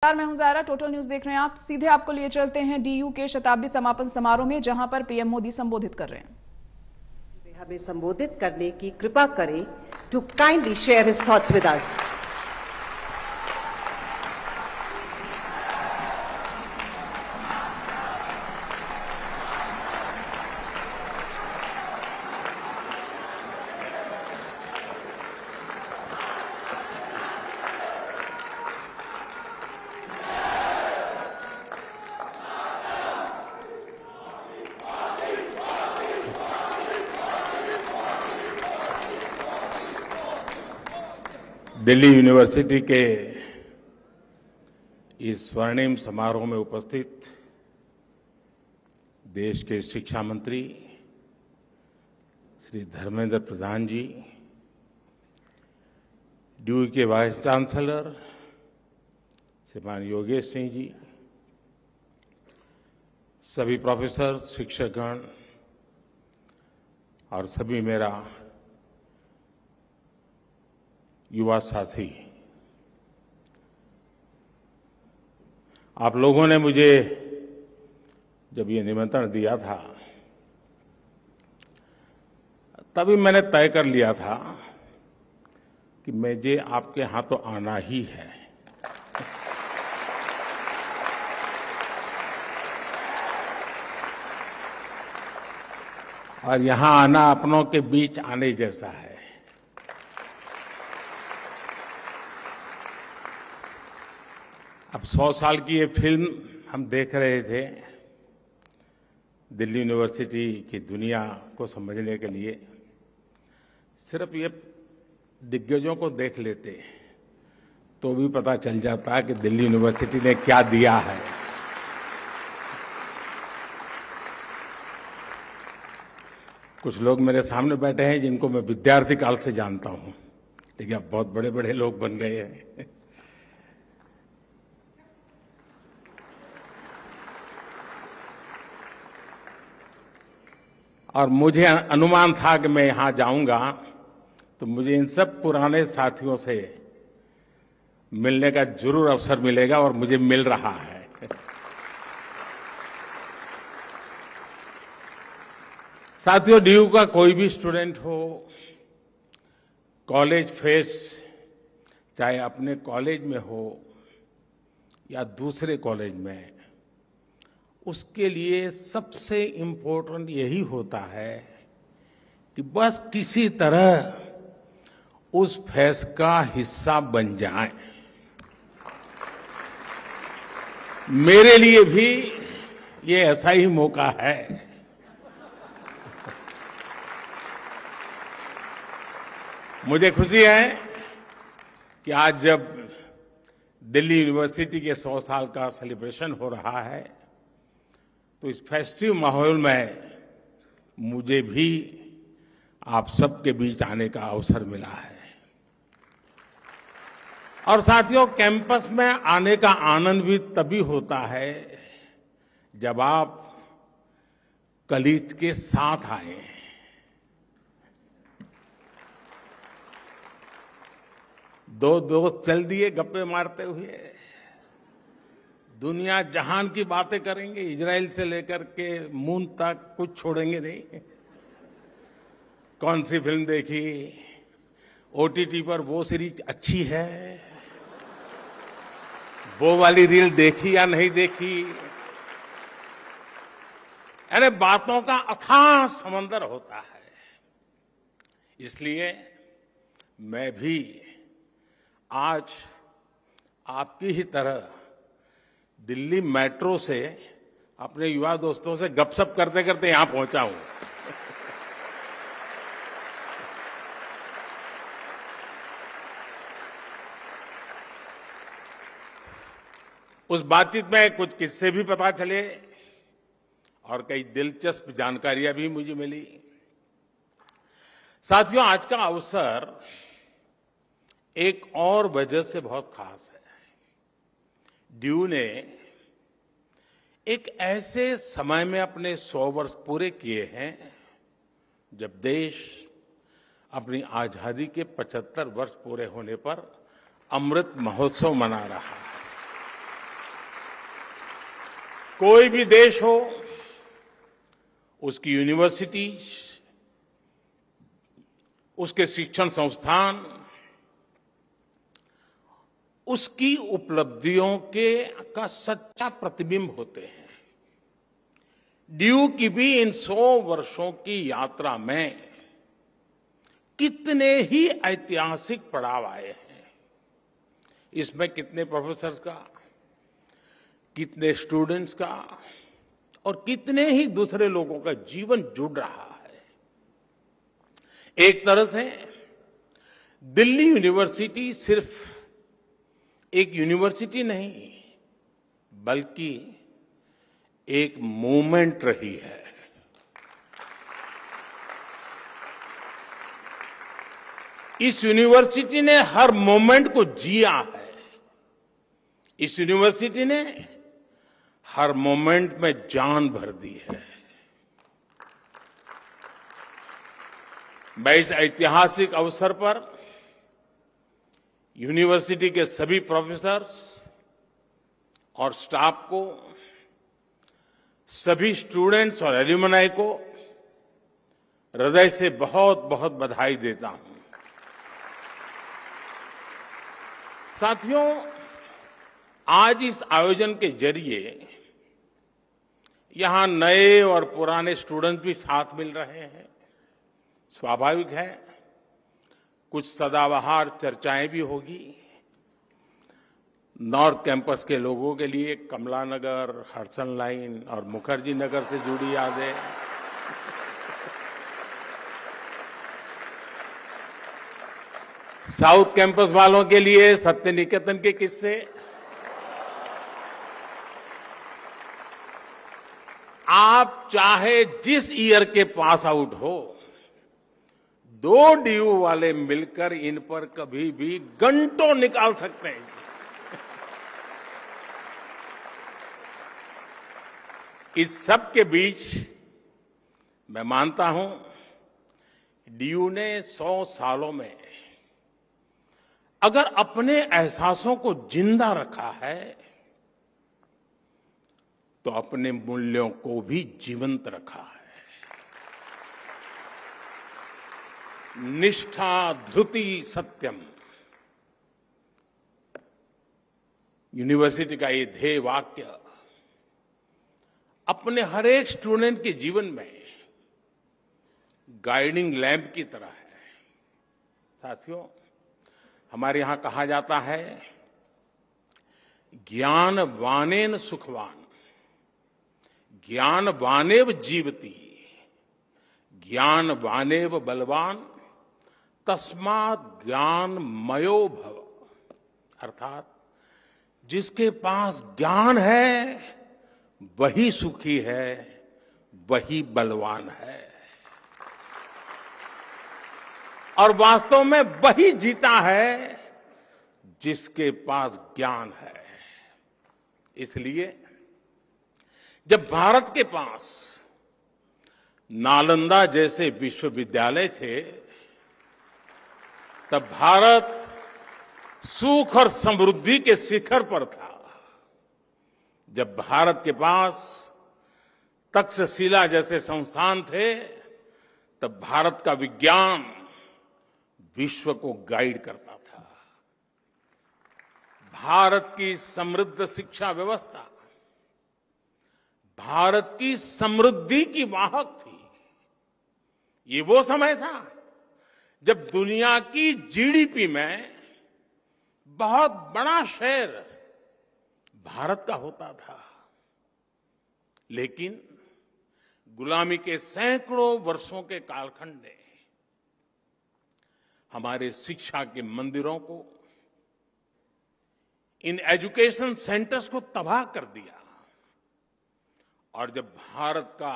मैं हूं Zaira, total news देख रहे हैं आप। सीधे आपको लिए चलते हैं डीयू के शताब्दी समापन समारोह में, जहां पर पीएम मोदी संबोधित कर रहे हैं। हमें संबोधित करने की कृपा करें to kindly share his thoughts with us. Delhi university के इस स्वर्णिम समारोह में उपस्थित देश के शिक्षा मंत्री श्री धर्मेंद्र प्रधान जी, डीयू के वाइस चांसलर श्रीमान योगेश सिंह जी, सभी प्रोफेसर, शिक्षकगण और सभी मेरा युवा साथी, आप लोगों ने मुझे जब ये निमंत्रण दिया था तभी मैंने तय कर लिया था कि मुझे आपके यहाँ तो आना ही है। और यहाँ आना अपनों के बीच आने जैसा है। अब 100 साल की ये फिल्म हम देख रहे थे दिल्ली यूनिवर्सिटी की दुनिया को समझने के लिए। सिर्फ ये दिग्गजों को देख लेते तो भी पता चल जाता कि दिल्ली यूनिवर्सिटी ने क्या दिया है। कुछ लोग मेरे सामने बैठे हैं जिनको मैं विद्यार्थी काल से जानता हूं, लेकिन अब बहुत बड़े बड़े लोग बन गए हैं। और मुझे अनुमान था कि मैं यहां जाऊंगा तो मुझे इन सब पुराने साथियों से मिलने का जरूर अवसर मिलेगा, और मुझे मिल रहा है। साथियों, डीयू का कोई भी स्टूडेंट हो, कॉलेज फेस्ट चाहे अपने कॉलेज में हो या दूसरे कॉलेज में, उसके लिए सबसे इम्पोर्टेंट यही होता है कि बस किसी तरह उस फेस्ट का हिस्सा बन जाए। मेरे लिए भी ये ऐसा ही मौका है। मुझे खुशी है कि आज जब दिल्ली यूनिवर्सिटी के 100 साल का सेलिब्रेशन हो रहा है तो इस फेस्टिव माहौल में मुझे भी आप सबके बीच आने का अवसर मिला है। और साथियों, कैंपस में आने का आनंद भी तभी होता है जब आप कलीग के साथ आए। दो दोस्त चल दिए गप्पे मारते हुए, दुनिया जहान की बातें करेंगे, इजराइल से लेकर के मून तक कुछ छोड़ेंगे नहीं। कौन सी फिल्म देखी, ओटीटी पर वो सीरीज अच्छी है, वो वाली रील देखी या नहीं देखी। अरे बातों का अथाह समंदर होता है। इसलिए मैं भी आज आपकी ही तरह दिल्ली मेट्रो से अपने युवा दोस्तों से गपशप करते करते यहां पहुंचा हूं। उस बातचीत में कुछ किस्से भी पता चले और कई दिलचस्प जानकारियां भी मुझे मिली। साथियों, आज का अवसर एक और वजह से बहुत खास है। डीयू ने एक ऐसे समय में अपने 100 वर्ष पूरे किए हैं जब देश अपनी आजादी के 75 वर्ष पूरे होने पर अमृत महोत्सव मना रहा है। कोई भी देश हो, उसकी यूनिवर्सिटीज, उसके शिक्षण संस्थान, उसकी उपलब्धियों का सच्चा प्रतिबिंब होते हैं। डीयू की भी इन 100 वर्षों की यात्रा में कितने ही ऐतिहासिक पड़ाव आए हैं। इसमें कितने प्रोफेसर्स का, कितने स्टूडेंट्स का और कितने ही दूसरे लोगों का जीवन जुड़ रहा है। एक तरह से दिल्ली यूनिवर्सिटी सिर्फ एक यूनिवर्सिटी नहीं, बल्कि एक मूवमेंट रही है। इस यूनिवर्सिटी ने हर मोमेंट को जिया है। इस यूनिवर्सिटी ने हर मोमेंट में जान भर दी है। मैं इस ऐतिहासिक अवसर पर यूनिवर्सिटी के सभी प्रोफेसर्स और स्टाफ को, सभी स्टूडेंट्स और एल्यूमनाई को हृदय से बहुत बहुत बधाई देता हूं। साथियों, आज इस आयोजन के जरिए यहां नए और पुराने स्टूडेंट्स भी साथ मिल रहे हैं। स्वाभाविक है, कुछ सदाबहार चर्चाएं भी होगी। नॉर्थ कैंपस के लोगों के लिए कमला नगर, हडसन लाइन और मुखर्जी नगर से जुड़ी यादें, साउथ कैंपस वालों के लिए सत्य निकेतन के किस्से, आप चाहे जिस ईयर के पास आउट हो, 2 डीयू वाले मिलकर इन पर कभी भी घंटों निकाल सकते हैं। इस सब के बीच मैं मानता हूं, डीयू ने 100 सालों में अगर अपने एहसासों को जिंदा रखा है, तो अपने मूल्यों को भी जीवंत रखा है। निष्ठा धृति सत्यम, यूनिवर्सिटी का ये ध्येय वाक्य अपने हर एक स्टूडेंट के जीवन में गाइडिंग लैंप की तरह है। साथियों, हमारे यहां कहा जाता है, ज्ञान वानेन सुखवान, ज्ञान वानेव जीवति, ज्ञान वानेव बलवान, तस्मात् ज्ञान मयो भव। अर्थात जिसके पास ज्ञान है वही सुखी है, वही बलवान है, और वास्तव में वही जीता है जिसके पास ज्ञान है। इसलिए जब भारत के पास नालंदा जैसे विश्वविद्यालय थे, तब भारत सुख और समृद्धि के शिखर पर था। जब भारत के पास तक्षशिला जैसे संस्थान थे, तब भारत का विज्ञान विश्व को गाइड करता था। भारत की समृद्ध शिक्षा व्यवस्था भारत की समृद्धि की वाहक थी। ये वो समय था जब दुनिया की जीडीपी में बहुत बड़ा शेयर भारत का होता था। लेकिन गुलामी के सैकड़ों वर्षों के कालखंड ने हमारे शिक्षा के मंदिरों को, इन एजुकेशन सेंटर्स को तबाह कर दिया। और जब भारत का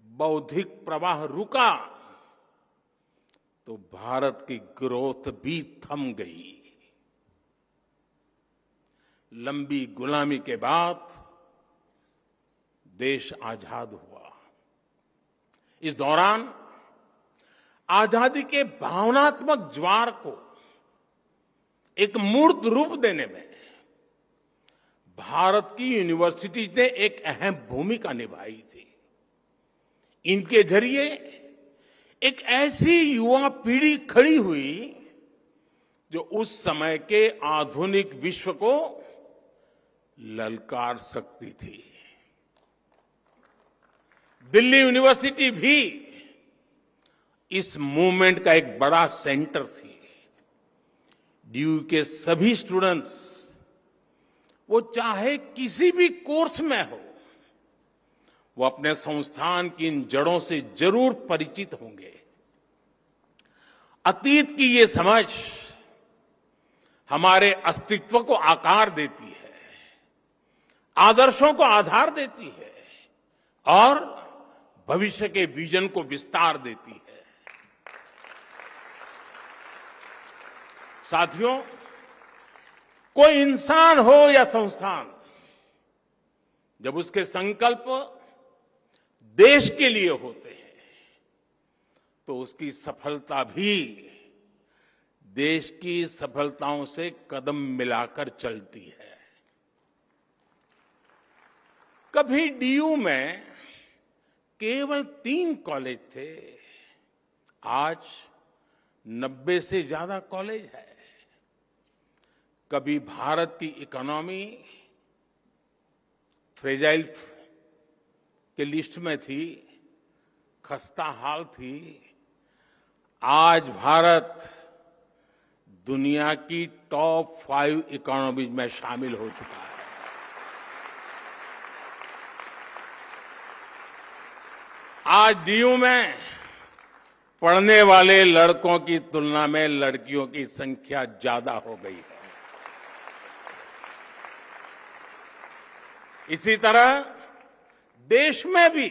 बौद्धिक प्रवाह रुका, तो भारत की ग्रोथ भी थम गई। लंबी गुलामी के बाद देश आजाद हुआ। इस दौरान आजादी के भावनात्मक ज्वार को एक मूर्त रूप देने में भारत की यूनिवर्सिटीज ने एक अहम भूमिका निभाई थी। इनके जरिए एक ऐसी युवा पीढ़ी खड़ी हुई जो उस समय के आधुनिक विश्व को ललकार सकती थी। दिल्ली यूनिवर्सिटी भी इस मूवमेंट का एक बड़ा सेंटर थी। डीयू के सभी स्टूडेंट्स, वो चाहे किसी भी कोर्स में हो, वो अपने संस्थान की इन जड़ों से जरूर परिचित होंगे। अतीत की ये समझ हमारे अस्तित्व को आकार देती है, आदर्शों को आधार देती है और भविष्य के विजन को विस्तार देती है। साथियों, कोई इंसान हो या संस्थान, जब उसके संकल्प देश के लिए होते हैं तो उसकी सफलता भी देश की सफलताओं से कदम मिलाकर चलती है। कभी डीयू में केवल 3 कॉलेज थे, आज 90 से ज्यादा कॉलेज है। कभी भारत की इकोनॉमी फ्रेजाइल के लिस्ट में थी, खस्ता हाल थी। आज भारत दुनिया की टॉप 5 इकोनॉमीज में शामिल हो चुका है। आज डीयू में पढ़ने वाले लड़कों की तुलना में लड़कियों की संख्या ज्यादा हो गई है। इसी तरह देश में भी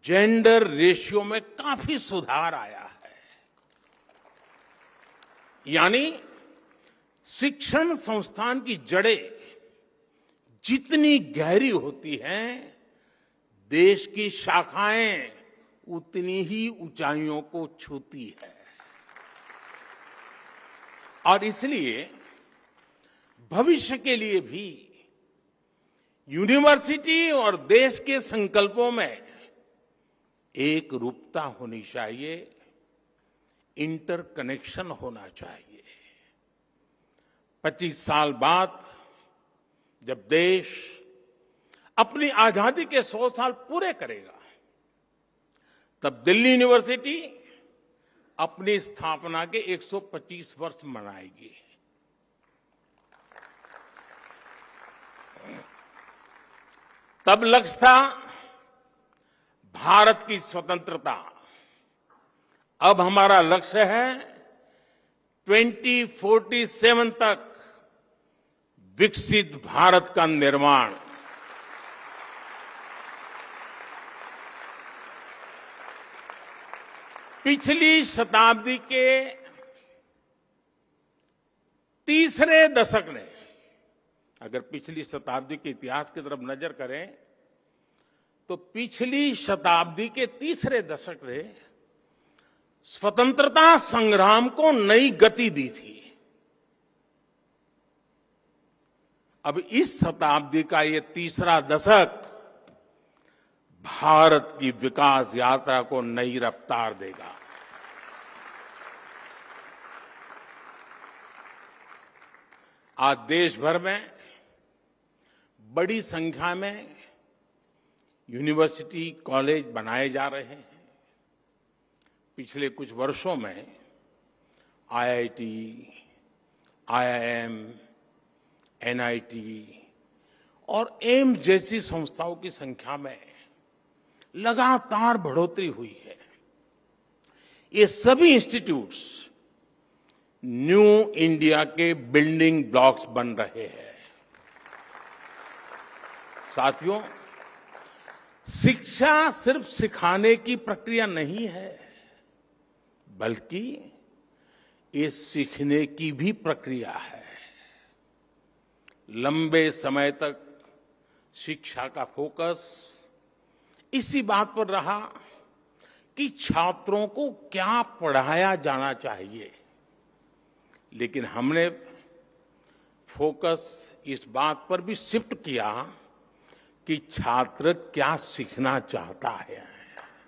जेंडर रेशियो में काफी सुधार आया है। यानी शिक्षण संस्थान की जड़ें जितनी गहरी होती हैं, देश की शाखाएं उतनी ही ऊंचाइयों को छूती है। और इसलिए भविष्य के लिए भी यूनिवर्सिटी और देश के संकल्पों में एक रूपता होनी चाहिए, इंटरकनेक्शन होना चाहिए। 25 साल बाद जब देश अपनी आजादी के 100 साल पूरे करेगा, तब दिल्ली यूनिवर्सिटी अपनी स्थापना के 125 वर्ष मनाएगी। तब लक्ष्य था भारत की स्वतंत्रता। अब हमारा लक्ष्य है 2047 तक विकसित भारत का निर्माण। पिछली शताब्दी के तीसरे दशक ने, अगर पिछली शताब्दी के इतिहास की तरफ नजर करें तो पिछली शताब्दी के तीसरे दशक ने स्वतंत्रता संग्राम को नई गति दी थी। अब इस शताब्दी का ये तीसरा दशक भारत की विकास यात्रा को नई रफ्तार देगा। आज देश भर में बड़ी संख्या में यूनिवर्सिटी, कॉलेज बनाए जा रहे हैं। पिछले कुछ वर्षों में आईआईटी, आईआईएम, एनआईटी और एम्स जैसी संस्थाओं की संख्या में लगातार बढ़ोतरी हुई है। ये सभी इंस्टीट्यूट्स न्यू इंडिया के बिल्डिंग ब्लॉक्स बन रहे हैं। साथियों, शिक्षा सिर्फ सिखाने की प्रक्रिया नहीं है, बल्कि ये सीखने की भी प्रक्रिया है। लंबे समय तक शिक्षा का फोकस इसी बात पर रहा कि छात्रों को क्या पढ़ाया जाना चाहिए, लेकिन हमने फोकस इस बात पर भी शिफ्ट किया कि छात्र क्या सीखना चाहता है।